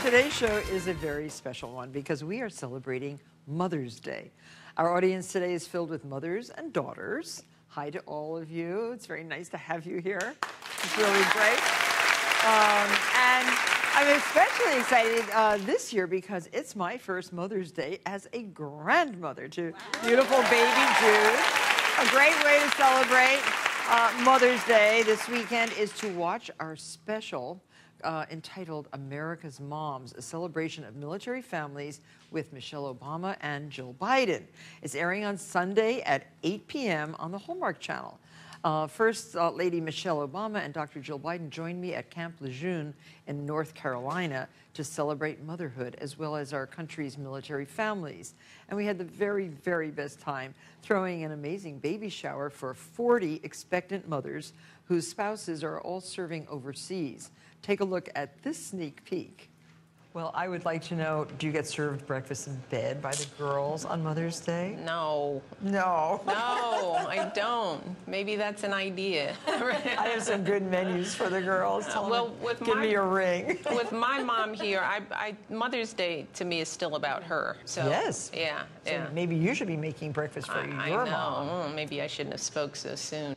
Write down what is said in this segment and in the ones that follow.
Today's show is a very special one because we are celebrating Mother's Day. Our audience today is filled with mothers and daughters. Hi to all of you. It's very nice to have you here. It's really great. And I'm especially excited this year because it's my first Mother's Day as a grandmother to beautiful baby Jude. A great way to celebrate Mother's Day this weekend is to watch our special entitled America's Moms, a celebration of military families with Michelle Obama and Jill Biden. It's airing on Sunday at 8 p.m. on the Hallmark Channel. First Lady Michelle Obama and Dr. Jill Biden joined me at Camp Lejeune in North Carolina to celebrate motherhood as well as our country's military families. And we had the very, very best time throwing an amazing baby shower for 40 expectant mothers whose spouses are all serving overseas. Take a look at this sneak peek. Well, I would like to know, do you get served breakfast in bed by the girls on Mother's Day? No. No. No, I don't. Maybe that's an idea. I have some good menus for the girls. Give me a ring. With my mom here, Mother's Day to me is still about her. So yes. Yeah. So yeah. maybe you should be making breakfast for your mom. Maybe I shouldn't have spoke so soon.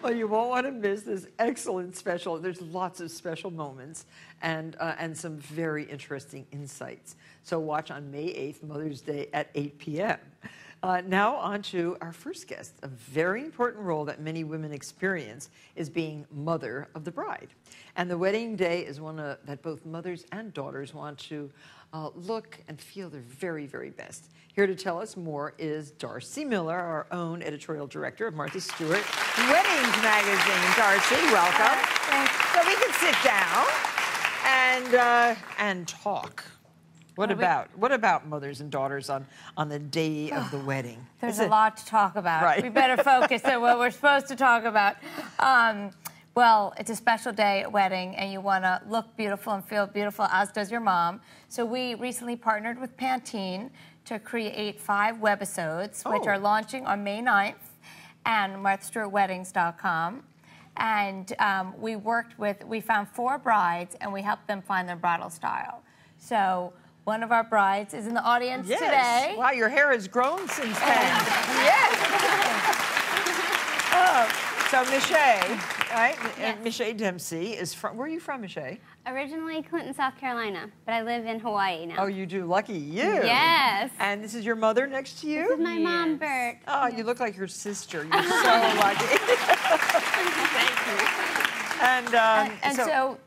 Well, you won't want to miss this excellent special. There's lots of special moments and some very interesting insights. So watch on May 8th, Mother's Day at 8 p.m. Now on to our first guest. A very important role that many women experience is being mother of the bride. And the wedding day is one that both mothers and daughters want to look and feel their very, very best. Here to tell us more is Darcy Miller, our own editorial director of Martha Stewart Weddings magazine. Darcy, welcome. So we can sit down and talk. What about mothers and daughters on the day of the wedding? There's a lot to talk about. Right. We better focus on what we're supposed to talk about. Well, it's a special day at wedding, and you want to look beautiful and feel beautiful, as does your mom. So we recently partnered with Pantene to create 5 webisodes, which are launching on May 9th and MarthaStewartWeddings.com. And we found 4 brides, and we helped them find their bridal style. So one of our brides is in the audience today. Wow, your hair has grown since then. Yes. So Michelle, right? Yes. Michelle Dempsey is from, where are you from, Michelle? Originally Clinton, South Carolina, but I live in Hawaii now. Oh, you do? Lucky you. Yes. And this is your mother next to you? This is my mom, Bert. Oh, you look like your sister. You're so lucky. Thank you. And so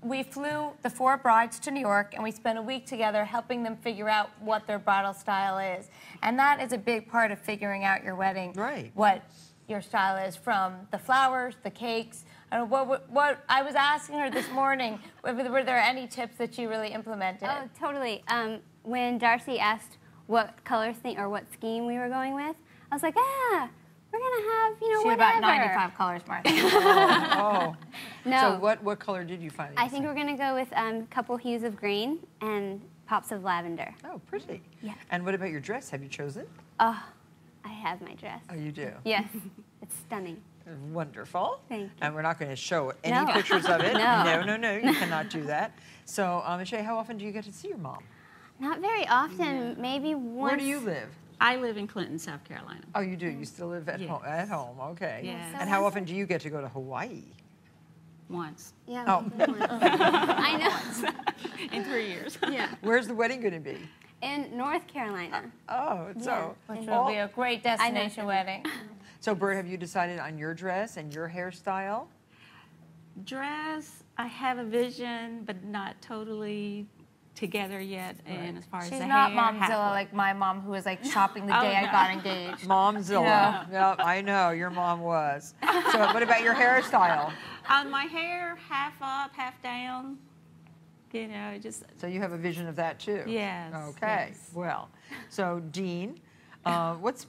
we flew the 4 brides to New York, and we spent a week together helping them figure out what their bridal style is. And that is a big part of figuring out your wedding. Right. What your style is, from the flowers, the cakes. I don't know, what I was asking her this morning, were there any tips that you really implemented? Oh, totally. When Darcy asked what color thing or what scheme we were going with, I was like, we're gonna have, whatever. About 95 colors, Martha. Oh. No. So what color did you find? I think we're gonna go with a couple hues of green and pops of lavender. Oh, pretty. Yeah. And what about your dress? Have you chosen? Oh, I have my dress. Oh, you do? Yes. It's stunning. Wonderful. Thank you. And we're not going to show any pictures of it. No, you cannot do that. So, Michelle, how often do you get to see your mom? Not very often, maybe once. Where do you live? I live in Clinton, South Carolina. Oh, you do? You still live at home? At home, okay. Yes. And how often do you get to go to Hawaii? Once. Yeah. Oh. I know. In 3 years. Yeah. Where's the wedding going to be? In North Carolina. Oh, so. Which will be a great destination wedding. So, Bert, have you decided on your dress and your hairstyle? Dress, I have a vision, but not totally together yet. Right. And as far as She's the not hair, Momzilla like my mom, who was like shopping the day I got engaged. Momzilla. Yeah, I know, your mom was. So what about your hairstyle? My hair, half up, half down. Just. So you have a vision of that too? Yes. Okay. Yes. Well, so Dean, what's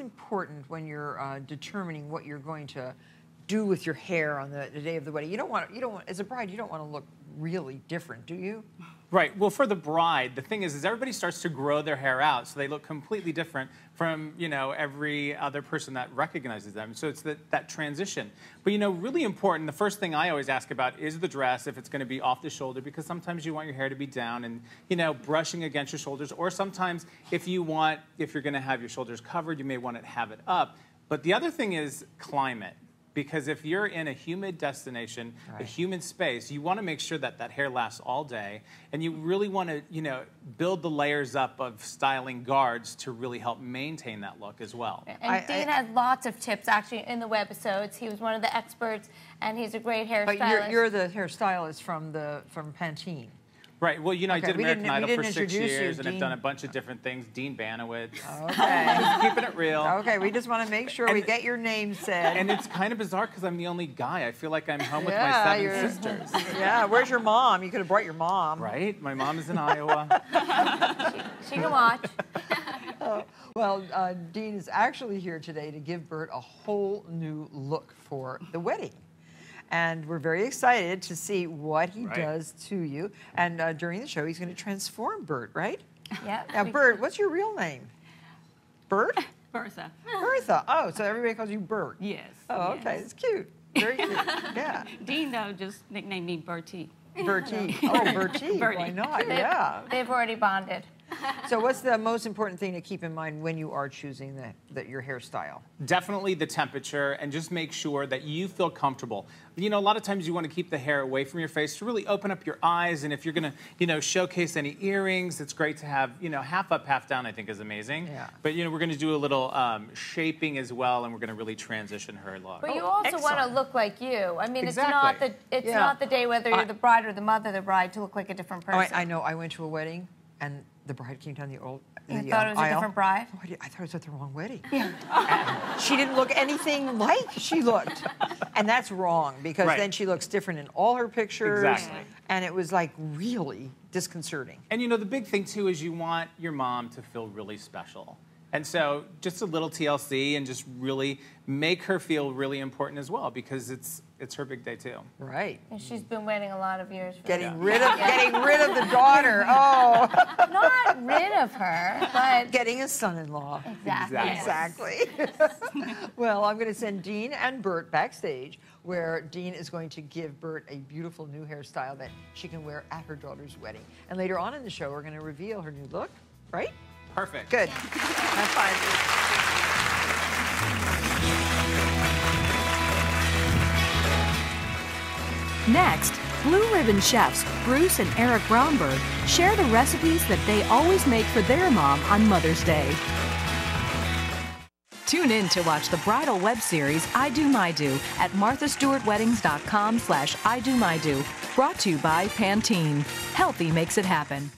important when you're determining what you're going to do with your hair on the day of the wedding? You don't want, as a bride, you don't want to look really different, do you? Right. Well, for the bride, the thing is everybody starts to grow their hair out, so they look completely different from, every other person that recognizes them. So it's that transition. But, really important, the first thing I always ask about is the dress, if it's going to be off the shoulder, because sometimes you want your hair to be down and, brushing against your shoulders. Or sometimes if you're going to have your shoulders covered, you may want to have it up. But the other thing is climate. Because if you're in a humid destination, a humid space, you want to make sure that hair lasts all day. And you really want to, build the layers up of styling guards to really help maintain that look as well. And Dean has lots of tips, actually, in the webisodes. He was one of the experts, and he's a great hairstylist. But you're the hairstylist from Pantene. Right. Well, I did American Idol for 6 years, and Dean. I've done a bunch of different things. Dean Banowitz. Okay. Keeping it real. Okay, we just want to make sure we get your name said. And it's kind of bizarre because I'm the only guy. I feel like I'm home with my 7 sisters. Yeah, where's your mom? You could have brought your mom. Right? My mom is in Iowa. She can watch. Well, Dean is actually here today to give Bert a whole new look for the wedding. And we're very excited to see what he does to you. And during the show, he's going to transform Bert, right? Yeah. Now, Bert, what's your real name? Bert? Bertha. Bertha. Oh, so everybody calls you Bert. Yes. Oh, okay. It's cute. Very cute. Yeah. Dean, though, just nicknamed me Bertie. Bertie. Oh, Bertie. Why not? Yeah. They've already bonded. So what's the most important thing to keep in mind when you are choosing your hairstyle? Definitely the temperature, and just make sure that you feel comfortable. A lot of times you want to keep the hair away from your face to really open up your eyes, and if you're going to, showcase any earrings, it's great to have, half up, half down, I think is amazing. Yeah. But, we're going to do a little shaping as well, and we're going to really transition her look. But you also want to look like you. I mean, Exactly. it's not the day whether you're the bride or the mother of the bride to look like a different person. I know. I went to a wedding, and the bride came down the aisle. You thought it was a different bride? Oh, I thought it was at the wrong wedding. Yeah. She didn't look anything like she looked. And that's wrong, because then she looks different in all her pictures. Exactly. And it was like really disconcerting. And the big thing too is you want your mom to feel really special. And so just a little TLC and just really make her feel really important as well, because it's her big day too. Right. And she's been waiting a lot of years for Getting rid of the daughter. Oh. Not rid of her, but Getting a son-in-law. Exactly. Well, I'm going to send Dean and Bert backstage, where Dean is going to give Bert a beautiful new hairstyle that she can wear at her daughter's wedding. And later on in the show, we're going to reveal her new look, right? Perfect. Good. Have fun. Next, Blue Ribbon chefs Bruce and Eric Bromberg share the recipes that they always make for their mom on Mother's Day. Tune in to watch the bridal web series I Do My Do at marthastewartweddings.com/I-Do-My-Do. Brought to you by Pantene. Healthy makes it happen.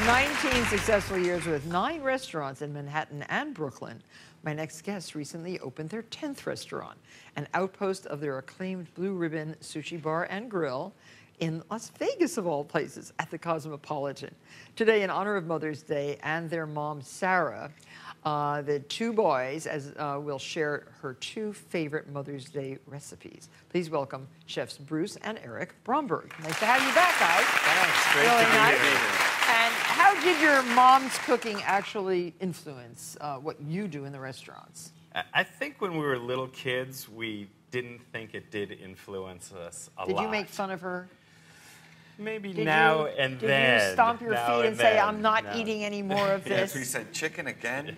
19 successful years with 9 restaurants in Manhattan and Brooklyn, my next guest recently opened their 10th restaurant, an outpost of their acclaimed Blue Ribbon Sushi Bar and Grill in Las Vegas, of all places, at the Cosmopolitan. Today, in honor of Mother's Day and their mom, Sarah, the 2 boys will share her 2 favorite Mother's Day recipes. Please welcome chefs Bruce and Eric Bromberg. Nice to have you back, guys. Thanks. Great Really to be nice. here. And how did your mom's cooking actually influence what you do in the restaurants? I think when we were little kids, we didn't think it did influence us a lot. Did you make fun of her? Maybe Did now you, and did then. Did you stomp your now feet and say, then. I'm not No. eating any more of this? We said chicken again?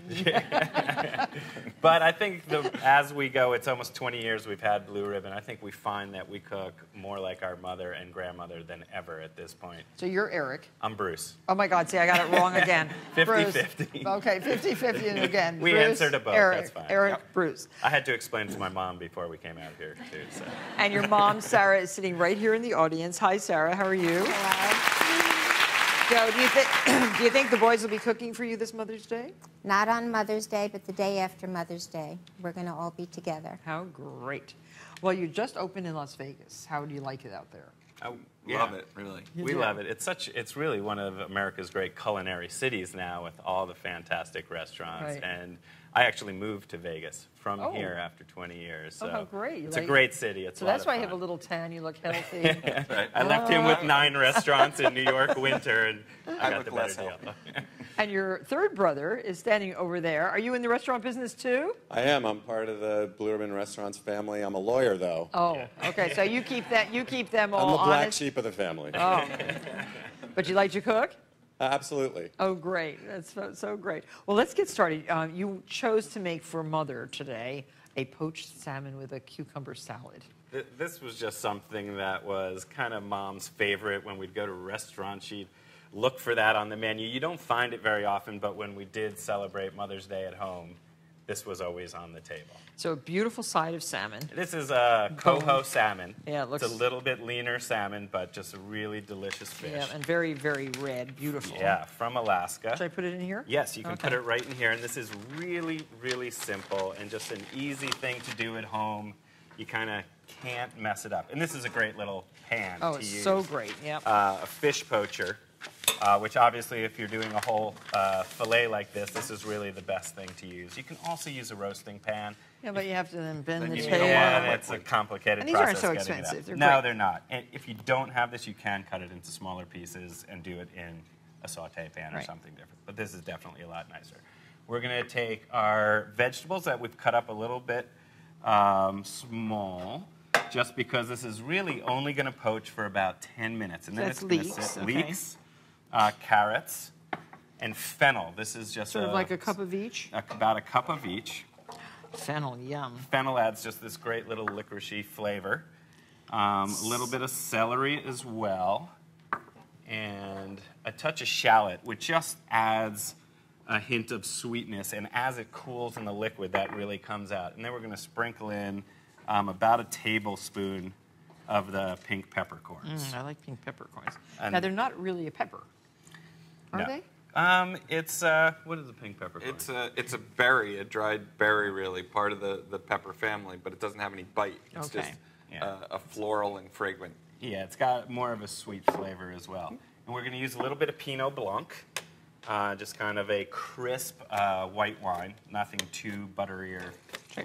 But I think as we go, it's almost 20 years we've had Blue Ribbon. I think we find that we cook more like our mother and grandmother than ever at this point. So you're Eric. I'm Bruce. Oh my God, see, I got it wrong again. 50-50. Okay, 50-50 again. We Bruce, answer to both, Eric, that's fine. Eric, Yep. Bruce. I had to explain to my mom before we came out here, too. So. And your mom, Sarah, is sitting right here in the audience. Hi, Sarah, how are you? Hello. Joe, do you think the boys will be cooking for you this Mother's Day? Not on Mother's Day, but the day after Mother's Day. We're going to all be together. How great. Well, you just opened in Las Vegas. How do you like it out there? Love it, really. We love it. It's really one of America's great culinary cities now with all the fantastic restaurants. Right. And I actually moved to Vegas from Oh. here after 20 years. So Oh, how great. It's a great city. It's So a lot that's of why you fun. have a little tan. You look healthy. Right. I left him with 9 restaurants in New York winter, and I got look the better less deal. And your third brother is standing over there. Are you in the restaurant business too? I am. I'm part of the Blue Ribbon Restaurants family. I'm a lawyer, though. Oh, okay. So you keep that. You keep them all I'm the black honest. sheep of the family. Oh, but you like to cook? Absolutely. Oh, great. That's so great. Well, let's get started. You chose to make for Mother today a poached salmon with a cucumber salad. This was just something that was kind of Mom's favorite. When we'd go to restaurants, she'd look for that on the menu. You don't find it very often, but when we did celebrate Mother's Day at home, this was always on the table. So a beautiful side of salmon. This is a coho salmon. Yeah, it looks... It's a little bit leaner salmon, but just a really delicious fish. Yeah, and very, very red. Beautiful. Yeah, from Alaska. Should I put it in here? Yes, you can Okay. put it right in here. And this is really, really simple and just an easy thing to do at home. You kind of can't mess it up. And this is a great little pan Oh, to it's use. so great. Yep. A fish poacher, which obviously if you're doing a whole fillet like this is really the best thing to use. You can also use a roasting pan. Yeah, but you have to then bend the you tail. need a lot Yeah, of that's a liquid. complicated And these aren't process so getting it expensive. out. They're No, great. they're not. And if you don't have this, you can cut it into smaller pieces and do it in a saute pan or Right. something different. But this is definitely a lot nicer. We're going to take our vegetables that we've cut up a little bit small, just because this is really only going to poach for about 10 minutes. And then That's it's going to leeks, sit okay. leeks, carrots, and fennel. This is just Sort of like a cup of each? about a cup of each. Fennel, yum. Fennel adds just this great little licoricey flavor. A little bit of celery as well. And a touch of shallot, which just adds a hint of sweetness. And as it cools in the liquid, that really comes out. And then we're going to sprinkle in about a tablespoon of the pink peppercorns. I like pink peppercorns. And- Now, they're not really a pepper, are No. they? It's, what is a pink peppercorn? It's a berry, a dried berry, really, part of the pepper family, but it doesn't have any bite. It's Okay. just Yeah. a floral and fragrant. Yeah, it's got more of a sweet flavor as well. And we're going to use a little bit of Pinot Blanc, just kind of a crisp white wine, nothing too buttery or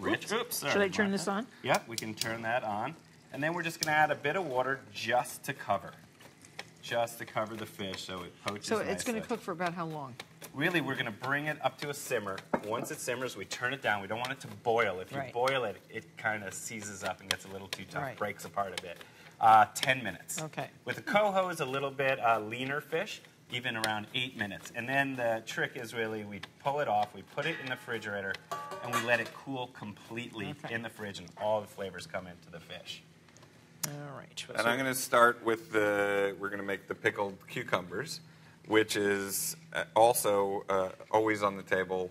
rich. Oops, sorry, Should I turn Martha. this on? Yep, we can turn that on. And then we're just going to add a bit of water just to cover the fish so it poaches So it's going to nicely. cook for about how long? Really, we're going to bring it up to a simmer. Once it simmers, we turn it down. We don't want it to boil. If you Right. boil it, it kind of seizes up and gets a little too tough, Right. breaks apart a bit. 10 minutes. Okay. With the coho is a little bit leaner fish, even around 8 minutes. And then the trick is really we pull it off, we put it in the refrigerator, and we let it cool completely Okay. in the fridge, and all the flavors come into the fish. All right. And I'm going to start with we're going to make the pickled cucumbers, which is also always on the table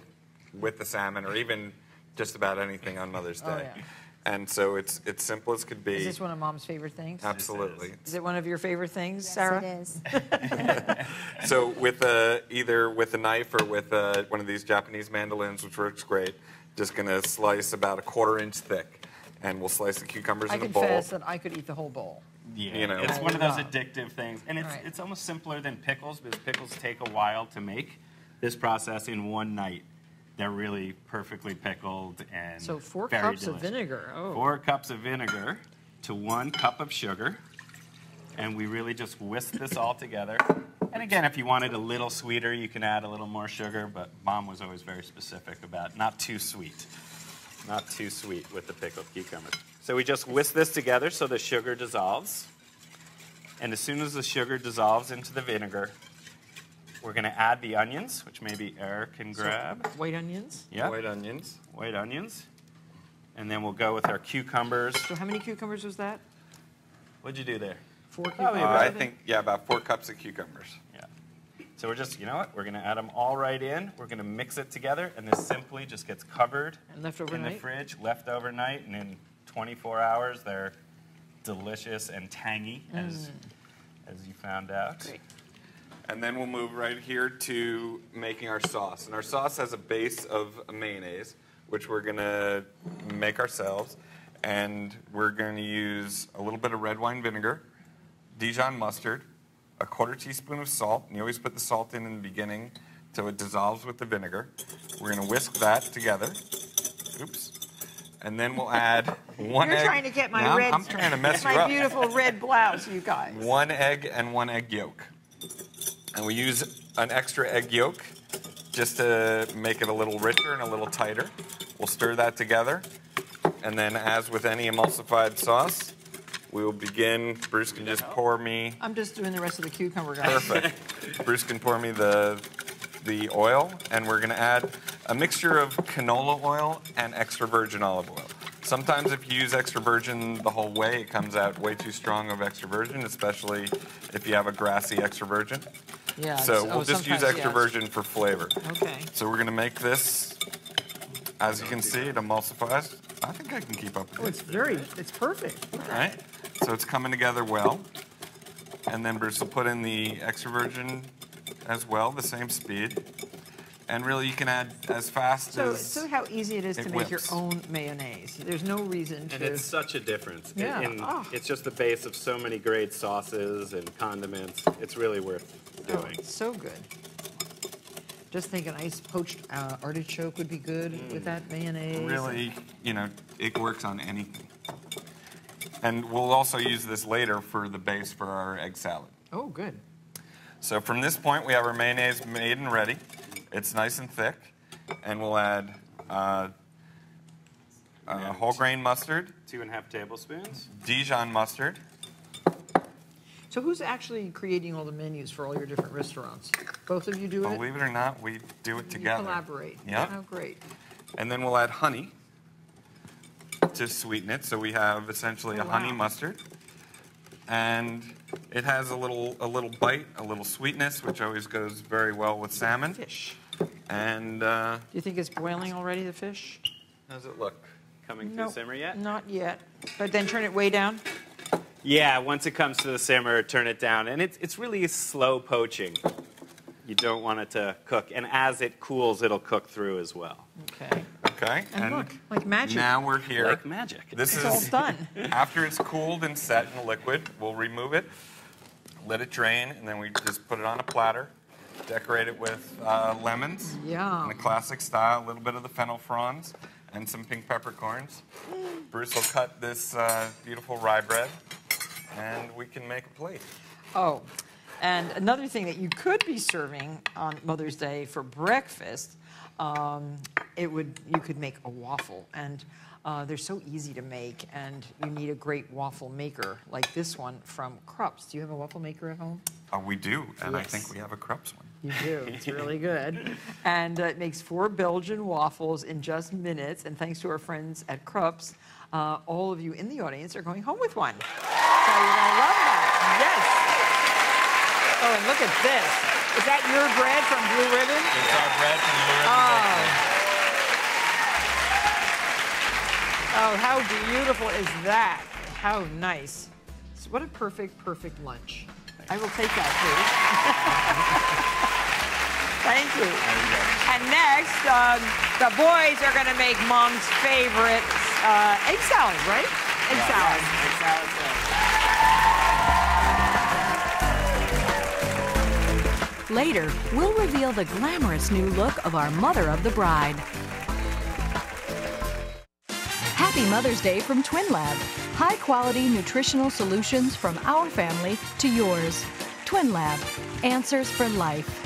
with the salmon or even just about anything on Mother's Day. Oh, yeah. And so it's simple as could be. Is this one of Mom's favorite things? Absolutely. Is it one of your favorite things, Sarah? Yes, it is. So with either with a knife or with one of these Japanese mandolins, which works great, just going to slice about 1/4 inch thick, and we'll slice the cucumbers I in a bowl. confess that I could eat the whole bowl. Yeah, You know. it's one of those Wow. addictive things, and Right. it's almost simpler than pickles because pickles take a while to make. This process in one night, they're really perfectly pickled and So 4 very cups delicious. of vinegar. Oh. 4 cups of vinegar to 1 cup of sugar, and we really just whisk this all together. And again, if you wanted a little sweeter, you can add a little more sugar, but Mom was always very specific about not too sweet. Not too sweet with the pickled cucumbers. So we just whisk this together so the sugar dissolves. And as soon as the sugar dissolves into the vinegar, we're going to add the onions, which maybe Eric can grab. White onions. Yeah, White onions. white onions. And then we'll go with our cucumbers. So how many cucumbers was that? What'd you do there? 4 Probably cucumbers. I think, yeah, about 4 cups of cucumbers. Yeah. So we're just, you know what? We're going to add them all right in. We're going to mix it together, and this simply just gets covered And left in the overnight? fridge, left overnight, and in 24 hours, they're delicious and tangy, as you found out. Great. And then we'll move right here to making our sauce. And our sauce has a base of mayonnaise, which we're going to make ourselves. And we're going to use a little bit of red wine vinegar, Dijon mustard, a 1/4 teaspoon of salt. And you always put the salt in the beginning so it dissolves with the vinegar. We're going to whisk that together. Oops. And then we'll add 1 egg. You're trying to get my No, red. I'm trying to mess you my up. beautiful red blouse, you guys. 1 egg and 1 egg yolk. And we use an extra egg yolk just to make it a little richer and a little tighter. We'll stir that together. And then as with any emulsified sauce, we will begin. Bruce can just pour me. I'm just doing the rest of the cucumber, guys. Perfect. Bruce can pour me the oil, and we're going to add a mixture of canola oil and extra virgin olive oil. Sometimes if you use extra virgin the whole way, it comes out way too strong of extra virgin, especially if you have a grassy extra virgin. Yeah. So we'll just use sometimes, extra yes. virgin for flavor. Okay. So we're going to make this, as you can see, it emulsifies. I think I can keep up Oh, with it. it's perfect. All right. So it's coming together well. And then Bruce will put in the extra virgin as well, the same speed. And really, you can add as fast as. So how easy it is it to make your whips. own mayonnaise. There's no reason to. And it's such a difference. Yeah. Oh. It's just the base of so many great sauces and condiments. It's really worth Oh, doing. it's so good. Just think an ice poached artichoke would be good with that mayonnaise. Really, you know, it works on anything. And we'll also use this later for the base for our egg salad. Oh, good. So from this point, we have our mayonnaise made and ready. It's nice and thick. And we'll add whole grain mustard, 2½ tablespoons. Dijon mustard. So who's actually creating all the menus for all your different restaurants? Both of you do it? Believe it or not, we do it You together. collaborate. Yep. Oh, great. And then we'll add honey to sweeten it. So we have essentially a honey mustard. And it has a little bite, a little sweetness, which always goes very well with salmon. Fish. And Do you think it's boiling already, the fish? how's it look? Coming to Nope, the simmer yet? Not yet. But then turn it way down? Yeah, once it comes to the simmer, turn it down. And it's really slow poaching. You don't want it to cook. And as it cools, it'll cook through as well. Okay. Okay. And look, like magic. Now we're here. Like magic. This It's is all done. after it's cooled and set in the liquid, we'll remove it, let it drain, and then we just put it on a platter, decorate it with lemons Yum. in the classic style, a little bit of the fennel fronds, and some pink peppercorns. Bruce will cut this beautiful rye bread, and we can make a plate. Oh, and another thing that you could be serving on Mother's Day for breakfast, you could make a waffle, and they're so easy to make, and you need a great waffle maker like this one from Krups. Do you have a waffle maker at home? Oh, we do, and I Yes. think we have a Krups one. You do. It's really good. And it makes 4 Belgian waffles in just minutes. And thanks to our friends at Krups, all of you in the audience are going home with one. So you're going to love that. Yes. Oh, and look at this. Is that your bread from Blue Ribbon? It's our bread from Blue Ribbon Bakery. Oh, how beautiful is that? How nice. So what a perfect lunch. I will take that, please. Thank you. And next, the boys are going to make Mom's favorite egg salad, right? Egg salad. Yes, egg salad. Later, we'll reveal the glamorous new look of our mother of the bride. Happy Mother's Day from Twin Lab. High-quality nutritional solutions from our family to yours. Twin Lab. Answers for life.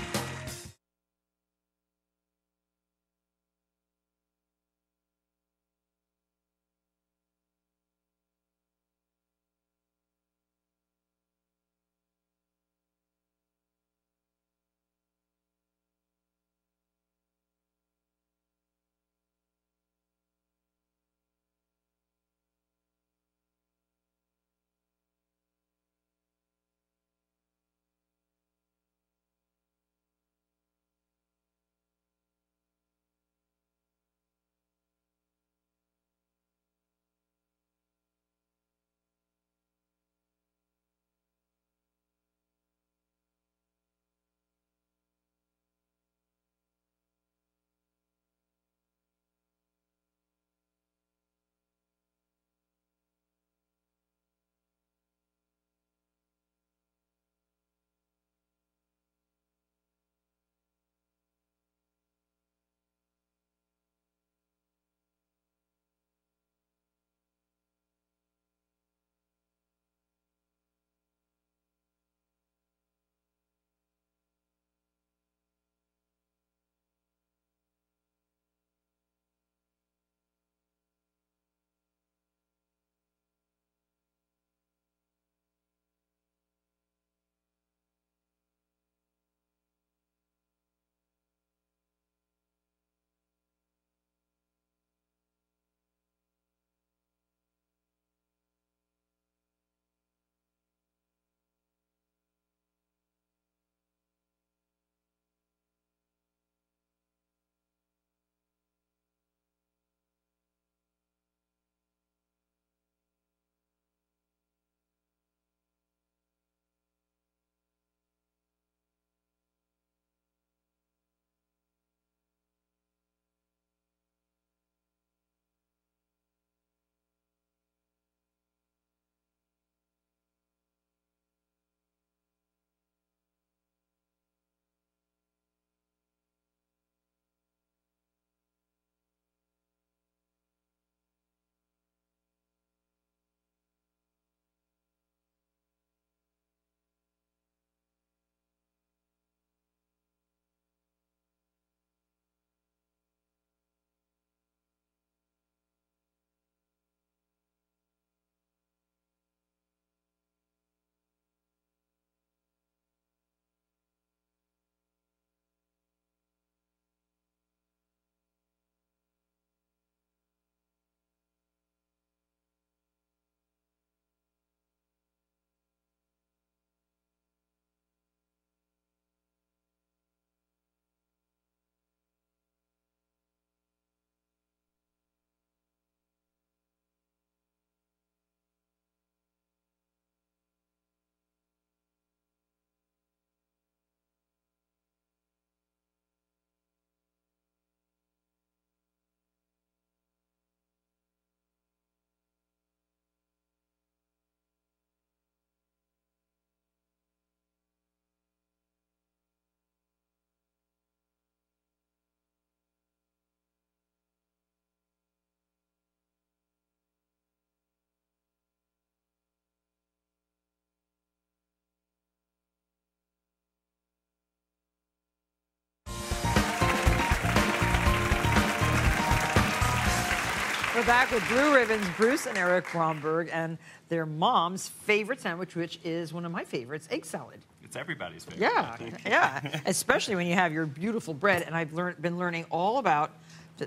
We're back with Blue Ribbons, Bruce and Eric Bromberg, and their mom's favorite sandwich, which is one of my favorites, egg salad. It's everybody's favorite. Yeah, yeah. Especially when you have your beautiful bread. And I've been learning all about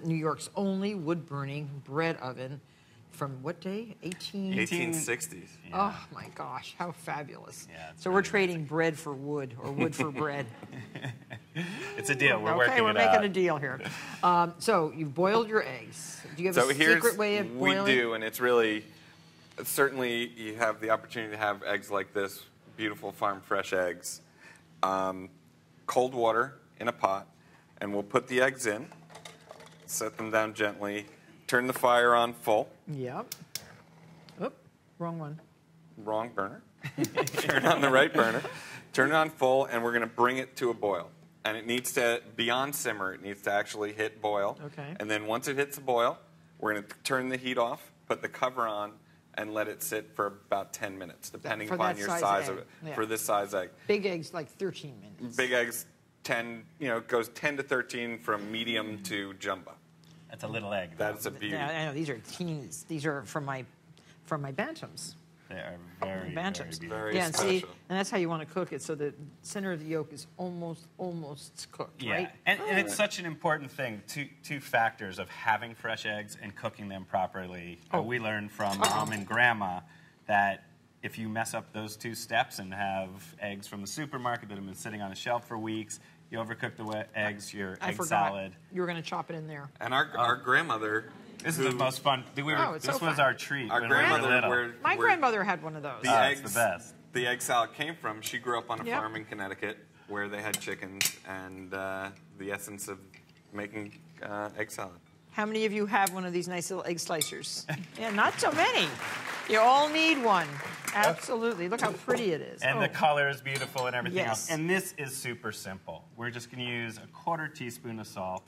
New York's only wood-burning bread oven. From what day? 1860s. Oh my gosh, how fabulous. Yeah, it's so we're trading bread for wood, or wood for bread. It's a deal. We're working Okay, we're it making out. a deal here. So you've boiled your eggs. Do you have So a here's, secret way of boiling? we do, and it's really, certainly you have the opportunity to have eggs like this, beautiful farm fresh eggs. Cold water in a pot, and we'll put the eggs in, set them down gently, turn the fire on full. Yep. Oop, wrong one. Wrong burner. Turn on the right burner. Turn it on full, and we're going to bring it to a boil. And it needs to, beyond simmer, it needs to actually hit boil. Okay. And then once it hits a boil, we're going to turn the heat off, put the cover on, and let it sit for about 10 minutes, depending For upon that your size size egg. of it. Yeah. For this size egg. Big eggs, like 13 minutes. Big eggs, 10, goes 10 to 13 from medium to jumbo. That's a little egg. though. That's a beauty. Yeah, I know, these are teenies. These are from my bantams. They are very, Bantams. very beautiful. Very Yeah, and special. see, and that's how you want to cook it, so the center of the yolk is almost cooked, Yeah, right? and it's such an important thing. Two factors of having fresh eggs and cooking them properly. We learned from Mom and Grandma that if you mess up those two steps and have eggs from the supermarket that have been sitting on a shelf for weeks, you overcook the eggs, your I egg forgot. salad. You were going to chop it in there. And our grandmother... This is the most fun. It's This so was fun. our treat. Our when we were grandmother, little. My where grandmother had one of those. the it's eggs, the best. The egg salad came from, she grew up on a Yep. farm in Connecticut where they had chickens, and the essence of making egg salad. How many of you have one of these nice little egg slicers? Yeah, not so many. You all need one. Absolutely. Look how pretty it is. And the color is beautiful and everything Yes. else. And this is super simple. We're just going to use a 1/4 teaspoon of salt,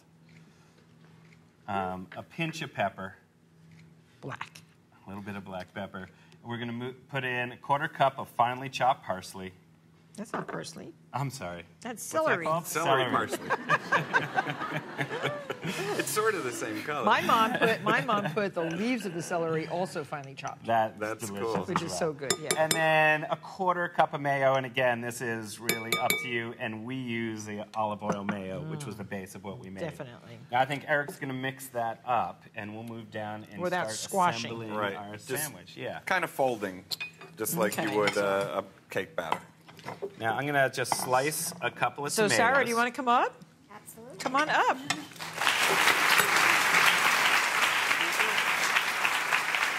a pinch of pepper, Black. a little bit of black pepper. We're going to put in a 1/4 cup of finely chopped parsley. That's not parsley. I'm sorry. That's What's that celery. called? Celery parsley. It's sort of the same color. My mom put the leaves of the celery also finely chopped, That's cool. delicious. which as is well. so good. Yeah. And then a 1/4 cup of mayo, and again, this is really up to you. And we use the olive oil mayo, which was the base of what we made. Definitely. Now, I think Eric's going to mix that up, and we'll move down and Without start squashing. assembling Right. our Just- sandwich. Yeah. Kind of folding, just like Okay. you would a cake batter. Now, I'm going to just slice a couple of So, tomatoes. Sarah, do you want to come up? Absolutely. Come on up.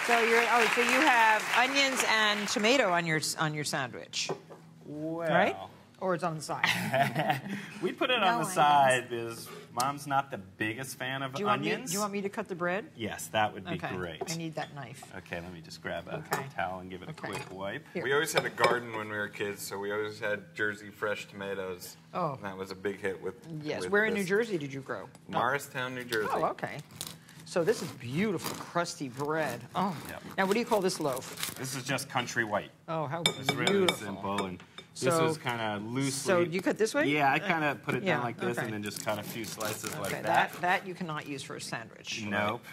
So you have onions and tomato on your sandwich, Well, right? Or it's on the side. we put it on No the onions. side because Mom's not the biggest fan of Do you want onions. me? Do you want me to cut the bread? Yes, that would be Okay. great. I need that knife. Okay, let me just grab a Okay. towel and give it a Okay. quick wipe. Here. We always had a garden when we were kids, so we always had Jersey fresh tomatoes. Oh. And that was a big hit with. Yes. with Where in this. New Jersey did you grow? Morristown, New Jersey. Oh, okay. So this is beautiful, crusty bread. Oh. Yep. Now, what do you call this loaf? This is just country white. Oh, how It's beautiful. really simple, and this So- is kind of loosely. So you cut this way? Yeah, I kind of put it Yeah, down like this, okay. and then just cut a few slices Okay, like that. that you cannot use for a sandwich. Nope.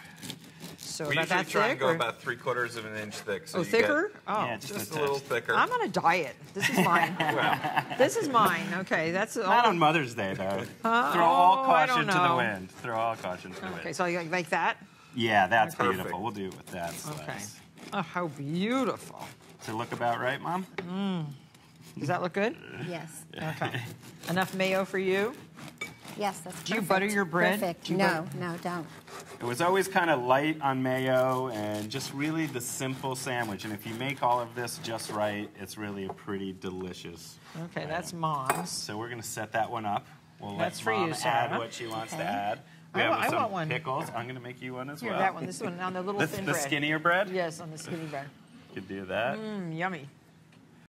So We about usually that try thick? and go or- about 3/4 of an inch thick. So Oh, you get thicker? Oh, Yeah, just just a a little touch. thicker. I'm on a diet. This is mine. This is mine. Okay, that's all. Not on Mother's Day, though. Throw all Oh, I don't caution to the know. wind. Throw all caution to the Okay, wind. so you like that? Yeah, that's Perfect. beautiful. We'll do it with that slice. Okay. Oh, how beautiful. Does it look about right, Mom? Does that look good? Yes. Okay. Enough mayo for you? Yes, that's perfect. Do you butter your bread? Perfect. Do you No, no, don't. It was always kind of light on mayo and just really the simple sandwich. And if you make all of this just right, it's really a pretty delicious. Okay, that's Mom's. So we're going to set that one up. We'll That's let for Mom you, add Sarah. what she wants to Okay. add. We I have want some one. pickles. I'm going to make you one as Here, well. that one. This one on the little The, thin the bread. skinnier bread? Yes, on the skinny bread. Could do that. Yummy.